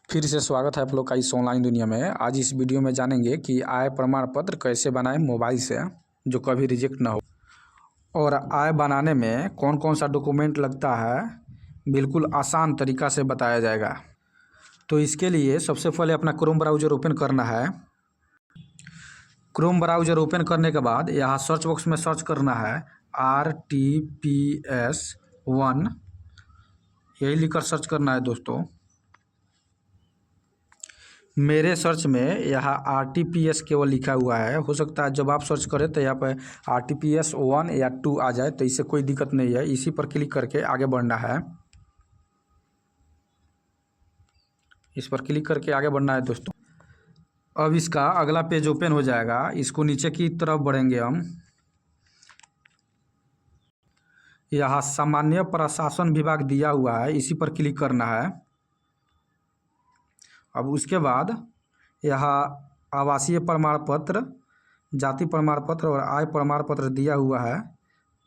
फिर से स्वागत है आप लोग का इस ऑनलाइन दुनिया में। आज इस वीडियो में जानेंगे कि आय प्रमाण पत्र कैसे बनाएं मोबाइल से जो कभी रिजेक्ट ना हो, और आय बनाने में कौन कौन सा डॉक्यूमेंट लगता है बिल्कुल आसान तरीका से बताया जाएगा। तो इसके लिए सबसे पहले अपना क्रोम ब्राउज़र ओपन करना है। क्रोम ब्राउज़र ओपन करने के बाद यहाँ सर्च बॉक्स में सर्च करना है RTPS1, यही लिखकर सर्च करना है दोस्तों। मेरे सर्च में यहाँ RTPS केवल लिखा हुआ है, हो सकता है जब आप सर्च करें तो यहाँ पर RTPS1 या 2 आ जाए, तो इससे कोई दिक्कत नहीं है। इसी पर क्लिक करके आगे बढ़ना है, इस पर क्लिक करके आगे बढ़ना है दोस्तों। अब इसका अगला पेज ओपन हो जाएगा। इसको नीचे की तरफ बढ़ेंगे हम। यहाँ सामान्य प्रशासन विभाग दिया हुआ है, इसी पर क्लिक करना है। अब उसके बाद यहाँ आवासीय प्रमाण पत्र, जाति प्रमाण पत्र और आय प्रमाण पत्र दिया हुआ है,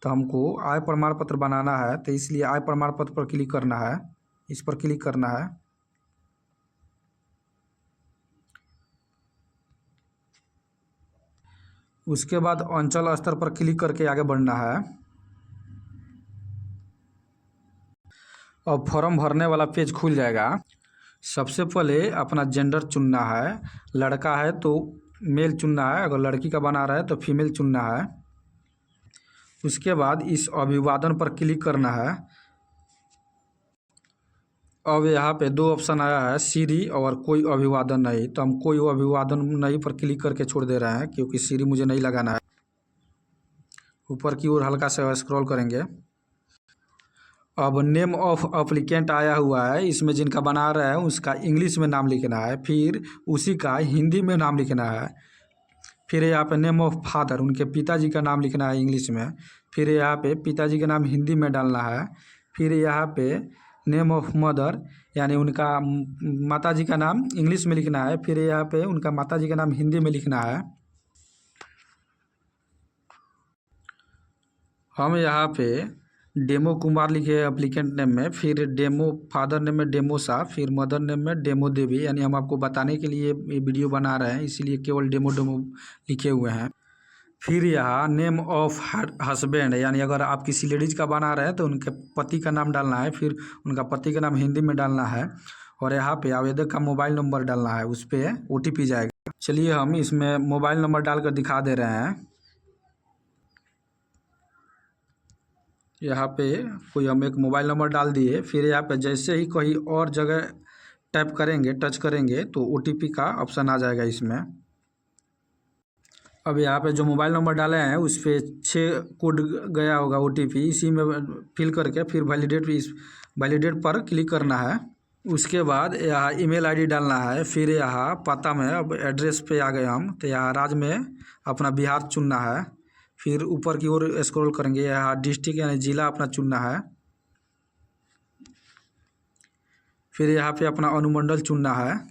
तो हमको आय प्रमाण पत्र बनाना है, तो इसलिए आय प्रमाण पत्र पर क्लिक करना है, इस पर क्लिक करना है। उसके बाद अंचल स्तर पर क्लिक करके आगे बढ़ना है। अब फॉर्म भरने वाला पेज खुल जाएगा। सबसे पहले अपना जेंडर चुनना है, लड़का है तो मेल चुनना है, अगर लड़की का बना रहा है तो फीमेल चुनना है। उसके बाद इस अभिवादन पर क्लिक करना है। अब यहाँ पे दो ऑप्शन आया है, सीरी और कोई अभिवादन नहीं, तो हम कोई अभिवादन नहीं पर क्लिक करके छोड़ दे रहे हैं, क्योंकि सीरी मुझे नहीं लगाना है। ऊपर की ओर हल्का से स्क्रॉल करेंगे। अब नेम ऑफ अप्लीकेंट आया हुआ है, इसमें जिनका बना रहा है उसका इंग्लिश में नाम लिखना है, फिर उसी का हिंदी में नाम लिखना है। फिर यहाँ पे नेम ऑफ फादर, उनके पिताजी का नाम लिखना है इंग्लिश में। फिर यहाँ पे पिताजी का नाम हिंदी में डालना है। फिर यहाँ पे नेम ऑफ मदर, यानी उनका माताजी का नाम इंग्लिश में लिखना है। फिर यहाँ पे उनका माताजी का नाम हिंदी में लिखना है। हम यहाँ पे डेमो कुमार लिखे एप्लीकेंट नेम में, फिर डेमो फादर नेम में डेमो शाह, फिर मदर नेम में डेमो देवी, यानी हम आपको बताने के लिए ये वीडियो बना रहे हैं, इसीलिए केवल डेमो डेमो लिखे हुए हैं। फिर यहाँ नेम ऑफ हस्बैंड, यानी अगर आप किसी लेडीज़ का बना रहे हैं तो उनके पति का नाम डालना है, फिर उनका पति का नाम हिंदी में डालना है। और यहाँ पे आवेदक का मोबाइल नंबर डालना है, उस पर OTP जाएगा। चलिए हम इसमें मोबाइल नंबर डाल कर दिखा दे रहे हैं। यहाँ पे कोई हम एक मोबाइल नंबर डाल दिए। फिर यहाँ पे जैसे ही कहीं और जगह टैप करेंगे, टच करेंगे, तो OTP का ऑप्शन आ जाएगा इसमें। अब यहाँ पे जो मोबाइल नंबर डाले हैं उस पर 6 कोड गया होगा OTP, इसी में फिल करके फिर वैलिडेट पर क्लिक करना है। उसके बाद यहाँ ईमेल ID डालना है। फिर यहाँ पता में, अब एड्रेस पे आ गए हम, तो यहाँ राज्य में अपना बिहार चुनना है। फिर ऊपर की ओर स्क्रॉल करेंगे, यहाँ डिस्ट्रिक्ट यानी ज़िला अपना चुनना है। फिर यहाँ पे अपना अनुमंडल चुनना है।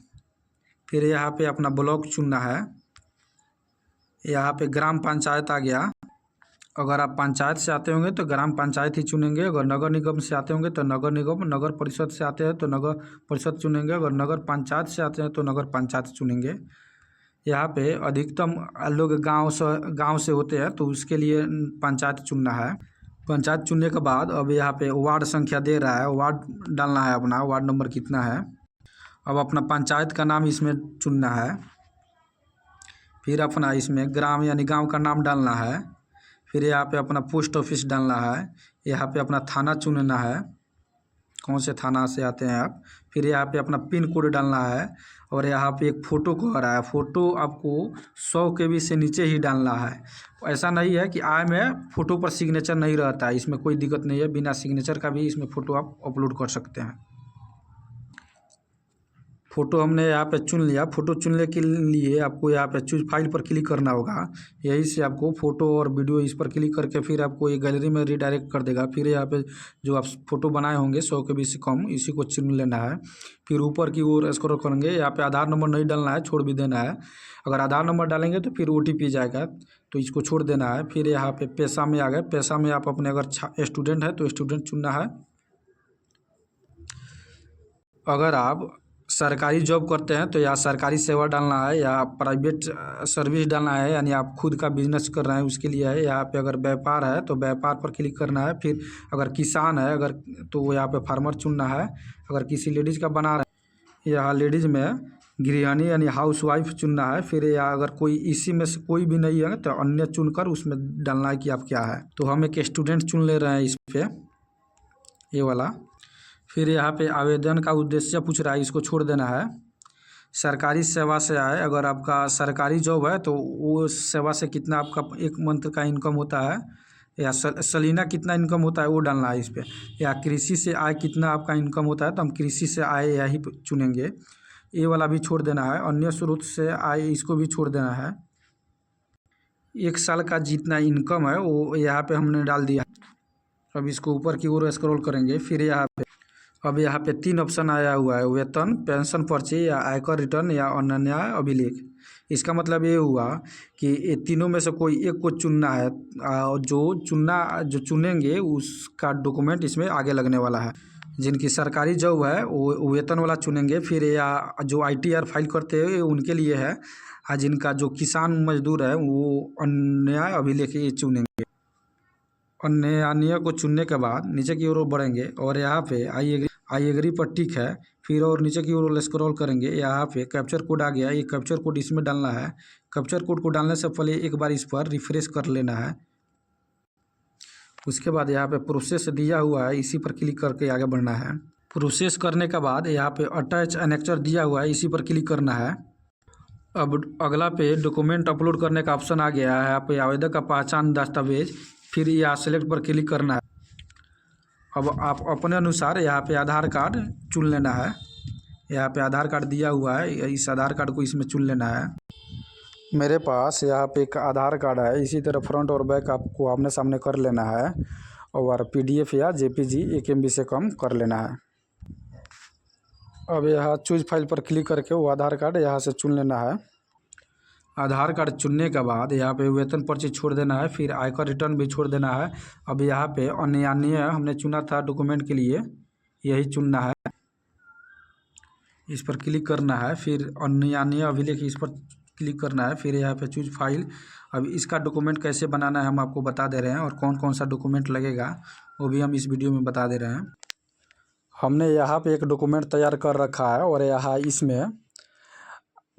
फिर यहाँ पे अपना ब्लॉक चुनना है। यहाँ पे ग्राम पंचायत आ गया। अगर आप पंचायत से आते होंगे तो ग्राम पंचायत ही चुनेंगे, अगर नगर निगम से आते होंगे तो नगर निगम, नगर परिषद से आते हैं तो नगर परिषद चुनेंगे, अगर नगर पंचायत से आते हैं तो नगर पंचायत चुनेंगे। यहाँ पे अधिकतम लोग गांव से होते हैं, तो उसके लिए पंचायत चुनना है। पंचायत चुनने के बाद अब यहाँ पे वार्ड संख्या दे रहा है, वार्ड डालना है, अपना वार्ड नंबर कितना है। अब अपना पंचायत का नाम इसमें चुनना है। फिर अपना इसमें ग्राम यानी गांव का नाम डालना है। फिर यहाँ पे अपना पोस्ट ऑफिस डालना है। यहाँ पे अपना थाना चुनना है, कौन से थाना से आते हैं आप। फिर यहाँ पे अपना पिन कोड डालना है। और यहाँ पे एक फ़ोटो कह रहा है, फ़ोटो आपको 100 KB से नीचे ही डालना है। ऐसा नहीं है कि आय में फ़ोटो पर सिग्नेचर नहीं रहता है, इसमें कोई दिक्कत नहीं है, बिना सिग्नेचर का भी इसमें फ़ोटो आप अपलोड कर सकते हैं। फ़ोटो हमने यहाँ पे चुन लिया। फ़ोटो चुनने के लिए आपको यहाँ पे चूज फाइल पर क्लिक करना होगा। यहीं से आपको फ़ोटो और वीडियो इस पर क्लिक करके फिर आपको ये गैलरी में रिडायरेक्ट कर देगा। फिर यहाँ पे जो आप फ़ोटो बनाए होंगे 100 KB से कम, इसी को चुन लेना है। फिर ऊपर की ओर स्क्रॉल करेंगे, यहाँ पे आधार नंबर नहीं डालना है, छोड़ भी देना है। अगर आधार नंबर डालेंगे तो फिर OTP जाएगा, तो इसको छोड़ देना है। फिर यहाँ पे पेशा में आ गए। पेशा में आप अपने अगर स्टूडेंट है तो स्टूडेंट चुनना है। अगर आप सरकारी जॉब करते हैं तो या सरकारी सेवा डालना है या प्राइवेट सर्विस डालना है, यानी आप खुद का बिजनेस कर रहे हैं उसके लिए है। यहाँ पे अगर व्यापार है तो व्यापार पर क्लिक करना है। फिर अगर किसान है अगर तो यहाँ पे फार्मर चुनना है। अगर किसी लेडीज़ का बना रहे हैं, यहाँ लेडीज़ में गृहिणी यानी हाउस वाइफ चुनना है। फिर या अगर कोई इसी में से कोई भी नहीं है तो अन्य चुनकर उसमें डालना है कि आप क्या है। तो हम एक स्टूडेंट चुन ले रहे हैं इस पर, ये वाला। फिर यहाँ पे आवेदन का उद्देश्य पूछ रहा है, इसको छोड़ देना है। सरकारी सेवा से आए, अगर आपका सरकारी जॉब है तो वो सेवा से कितना आपका एक मंथ का इनकम होता है या सलीना कितना इनकम होता है वो डालना है इस पर। या कृषि से आय कितना आपका इनकम होता है तो हम कृषि से आय यही चुनेंगे। ये वाला भी छोड़ देना है। अन्य स्रोत से आय इसको भी छोड़ देना है। 1 साल का जितना इनकम है वो यहाँ पे हमने डाल दिया। अब इसको ऊपर की ओर स्क्रॉल करेंगे। फिर अब यहाँ पे 3 ऑप्शन आया हुआ है, वेतन, पेंशन पर्ची या आयकर रिटर्न या अन्य अभिलेख। इसका मतलब ये हुआ कि ये तीनों में से कोई एक को चुनना है। जो चुनेंगे उसका डॉक्यूमेंट इसमें आगे लगने वाला है। जिनकी सरकारी जॉब है वो वेतन वाला चुनेंगे। फिर या जो ITR फाइल करते हैं उनके लिए है। और जिनका जो किसान मजदूर है वो अन्य अभिलेख ये चुनेंगे। अन्य को चुनने के बाद नीचे की ओर बढ़ेंगे और यहाँ पे आई एग्री पर टिक है। फिर और नीचे की ओर स्क्रॉल करेंगे। यहाँ पे कैप्चर कोड आ गया, ये कैप्चर कोड इसमें डालना है। कैप्चर कोड को डालने से पहले एक बार इस पर रिफ्रेश कर लेना है। उसके बाद यहाँ पे प्रोसेस दिया हुआ है, इसी पर क्लिक करके आगे बढ़ना है। प्रोसेस करने के बाद यहाँ पे अटैच एनेक्चर दिया हुआ है, इसी पर क्लिक करना है। अब अगला पे डॉक्यूमेंट अपलोड करने का ऑप्शन आ गया है। यहाँ पे आवेदक का पहचान दस्तावेज, फिर यहाँ सेलेक्ट पर क्लिक करना है। अब आप अपने अनुसार यहाँ पे आधार कार्ड चुन लेना है। यहाँ पे आधार कार्ड दिया हुआ है, इस आधार कार्ड को इसमें चुन लेना है। मेरे पास यहाँ पे एक आधार कार्ड है। इसी तरह फ्रंट और बैक आपको आमने सामने कर लेना है और PDF या JPG 1 MB से कम कर लेना है। अब यहाँ चूज फाइल पर क्लिक करके वो आधार कार्ड यहाँ से चुन लेना है। आधार कार्ड चुनने के बाद यहाँ पे वेतन पर्ची छोड़ देना है। फिर आयकर रिटर्न भी छोड़ देना है। अब यहाँ पे अन्य हमने चुना था डॉक्यूमेंट के लिए, यही चुनना है। इस पर क्लिक करना है। फिर अन्य अभिलेख इस पर क्लिक करना है। फिर यहाँ पे चूज फाइल। अब इसका डॉक्यूमेंट कैसे बनाना है हम आपको बता दे रहे हैं और कौन कौन सा डॉक्यूमेंट लगेगा वो भी हम इस वीडियो में बता दे रहे हैं। हमने यहाँ पे एक डॉक्यूमेंट तैयार कर रखा है और यहाँ इसमें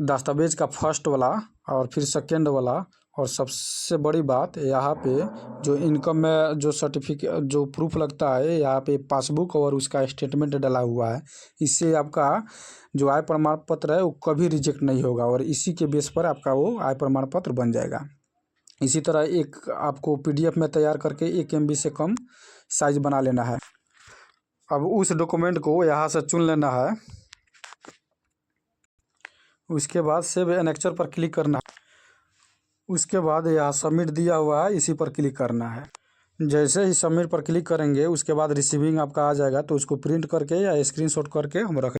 दस्तावेज का फर्स्ट वाला और फिर सेकेंड वाला और सबसे बड़ी बात यहाँ पे जो इनकम में जो सर्टिफिकेट जो प्रूफ लगता है यहाँ पे पासबुक और उसका स्टेटमेंट डाला हुआ है। इससे आपका जो आय प्रमाण पत्र है वो कभी रिजेक्ट नहीं होगा और इसी के बेस पर आपका वो आय प्रमाण पत्र बन जाएगा। इसी तरह एक आपको PDF में तैयार करके 1 MB से कम साइज बना लेना है। अब उस डॉक्यूमेंट को यहाँ से चुन लेना है। उसके बाद सेव एनेक्चर पर क्लिक करना है। उसके बाद यहाँ सबमिट दिया हुआ है, इसी पर क्लिक करना है। जैसे ही सबमिट पर क्लिक करेंगे उसके बाद रिसीविंग आपका आ जाएगा, तो उसको प्रिंट करके या स्क्रीनशॉट करके हम रख